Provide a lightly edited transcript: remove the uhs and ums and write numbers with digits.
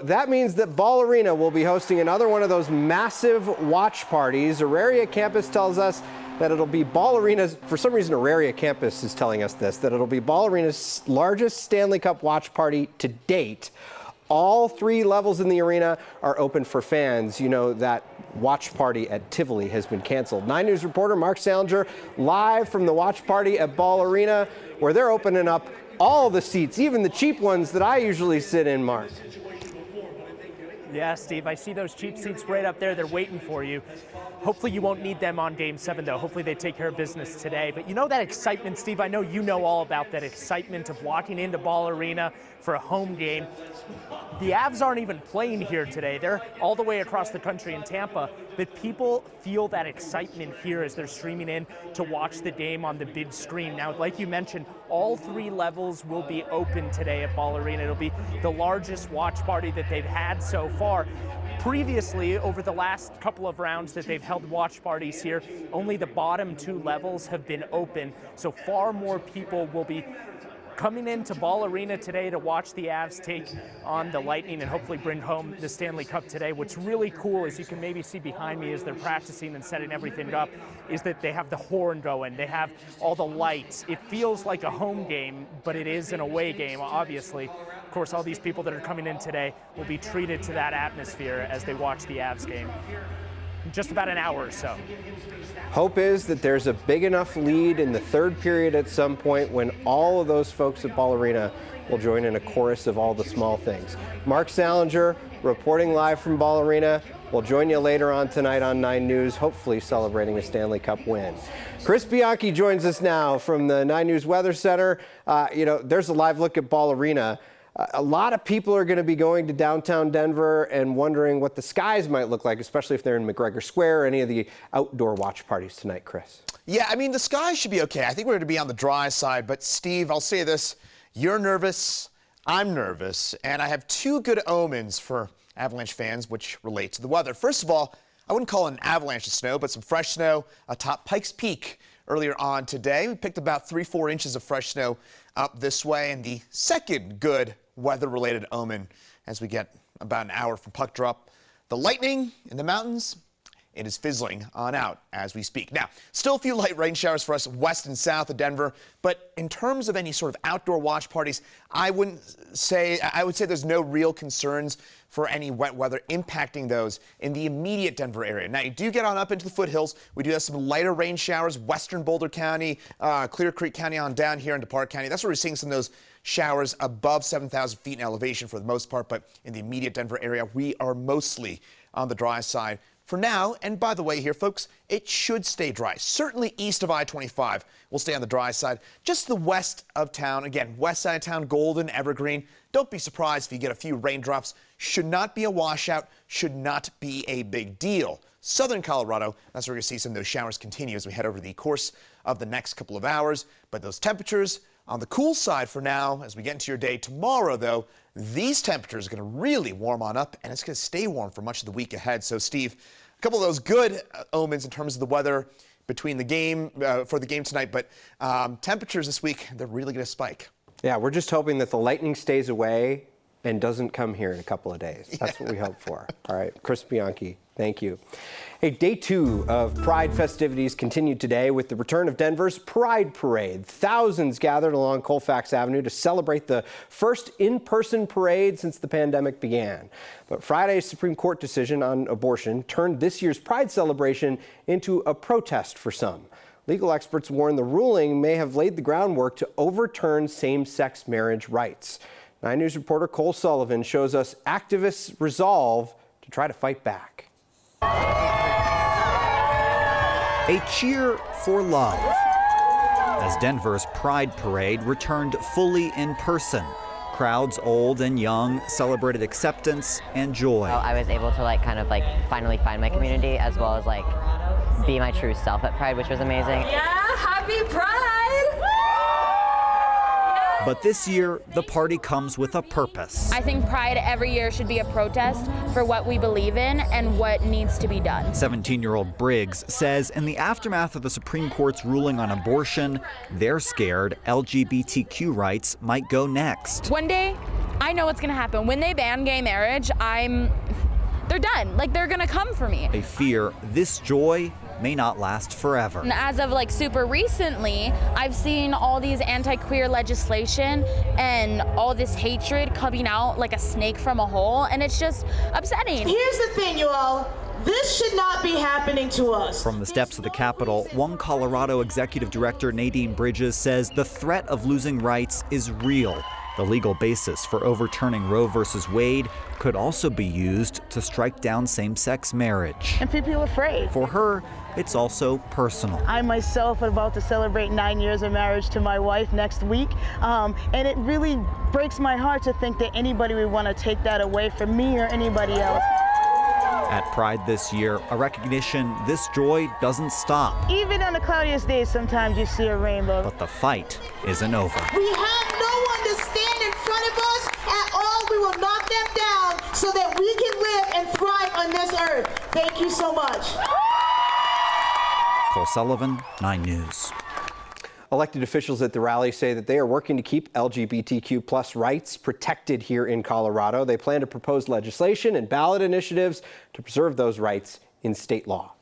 That means that Ball Arena will be hosting another one of those massive watch parties. Auraria Campus tells us that it'll be Ball Arena's, for some reason Auraria Campus is telling us this, that it'll be Ball Arena's largest Stanley Cup watch party to date. All 3 levels in the arena are open for fans. You know, that watch party at Tivoli has been canceled. 9 News reporter Mark Salinger live from the watch party at Ball Arena, where they're opening up all the seats, even the cheap ones that I usually sit in, Mark. Yeah, Steve, I see those cheap seats right up there. They're waiting for you. Hopefully you won't need them on Game 7, though. Hopefully they take care of business today. But you know that excitement, Steve? I know you know all about that excitement of walking into Ball Arena for a home game. The Avs aren't even playing here today. They're all the way across the country in Tampa. But people feel that excitement here as they're streaming in to watch the game on the big screen. Now, like you mentioned, all 3 levels will be open today at Ball Arena. It'll be the largest watch party that they've had so far. Previously, over the last couple of rounds that they've held watch parties here, only the bottom 2 levels have been open. So far more people will be coming into Ball Arena today to watch the Avs take on the Lightning and hopefully bring home the Stanley Cup today. What's really cool, as you can maybe see behind me as they're practicing and setting everything up, is that they have the horn going, they have all the lights. It feels like a home game, but it is an away game, obviously. Of course, all these people that are coming in today will be treated to that atmosphere as they watch the Avs game in just about an hour or so. Hope is that there's a big enough lead in the 3rd period at some point when all of those folks at Ball Arena will join in a chorus of all the small things. Mark Salinger reporting live from Ball Arena. We'll join you later on tonight on 9 News, hopefully celebrating a Stanley Cup win. Chris Bianchi joins us now from the 9 News Weather Center. There's a live look at Ball Arena. A lot of people are going to be going to downtown Denver and wondering what the skies might look like, especially if they're in McGregor Square or any of the outdoor watch parties tonight, Chris. Yeah, I mean, the skies should be okay. I think we're going to be on the dry side. But, Steve, I'll say this. You're nervous. I'm nervous. And I have 2 good omens for Avalanche fans, which relate to the weather. First of all, I wouldn't call it an avalanche of snow, but some fresh snow atop Pikes Peak earlier on today. We picked about 3-4 inches of fresh snow up this way. And the second good weather-related omen as we get about an hour from puck drop, the lightning in the mountains, it is fizzling on out as we speak. Now, still a few light rain showers for us west and south of Denver, but in terms of any sort of outdoor watch parties, I would say there's no real concerns for any wet weather impacting those in the immediate Denver area. Now, you do get on up into the foothills. We do have some lighter rain showers, western Boulder County, Clear Creek County on down here into Park County. That's where we're seeing some of those showers above 7,000 feet in elevation for the most part, but in the immediate Denver area, we are mostly on the dry side for now. And by the way here, folks, it should stay dry. Certainly east of I-25 will stay on the dry side. Just the west of town, again, west side of town, Golden, Evergreen. Don't be surprised if you get a few raindrops. Should not be a washout, should not be a big deal. Southern Colorado, that's where we're going to see some of those showers continue as we head over the course of the next couple of hours. But those temperatures on the cool side for now, as we get into your day tomorrow, though, these temperatures are going to really warm on up, and it's going to stay warm for much of the week ahead. So, Steve, a couple of those good omens in terms of the weather between the game, for the game tonight, but temperatures this week, they're really going to spike. Yeah, we're just hoping that the lightning stays away and doesn't come here in a couple of days. That's what we hope for. All right, Chris Bianchi, thank you. Hey, day 2 of Pride festivities continued today with the return of Denver's Pride Parade. Thousands gathered along Colfax Avenue to celebrate the first in-person parade since the pandemic began. But Friday's Supreme Court decision on abortion turned this year's Pride celebration into a protest for some. Legal experts warn the ruling may have laid the groundwork to overturn same-sex marriage rights. 9 News reporter Cole Sullivan shows us activists' resolve to try to fight back. A cheer for love as Denver's Pride Parade returned fully in person. Crowds old and young celebrated acceptance and joy. I was able to finally find my community as well as be my true self at Pride, which was amazing. Yeah, happy Pride! But this year, the party comes with a purpose. I think Pride every year should be a protest for what we believe in and what needs to be done. 17-year-old Briggs says in the aftermath of the Supreme Court's ruling on abortion, they're scared LGBTQ rights might go next. One day, I know what's gonna happen. When they ban gay marriage, they're done. Like, they're gonna come for me. They fear this joy may not last forever. And as of like super recently, I've seen all these anti-queer legislation and all this hatred coming out like a snake from a hole, and it's just upsetting. Here's the thing, you all. This should not be happening to us. From the steps of the Capitol, One Colorado Executive Director Nadine Bridges says the threat of losing rights is real. The legal basis for overturning Roe v. Wade could also be used to strike down same-sex marriage. And people are afraid. For her, it's also personal. I myself am about to celebrate 9 years of marriage to my wife next week, and it really breaks my heart to think that anybody would want to take that away from me or anybody else. At Pride this year, a recognition this joy doesn't stop. Even on the cloudiest days, sometimes you see a rainbow. But the fight isn't over. We have no one to stand in front of us at all. We will knock them down so that we can live and thrive on this earth. Thank you so much. Cole Sullivan, 9 News. Elected officials at the rally say that they are working to keep LGBTQ+ rights protected here in Colorado. They plan to propose legislation and ballot initiatives to preserve those rights in state law.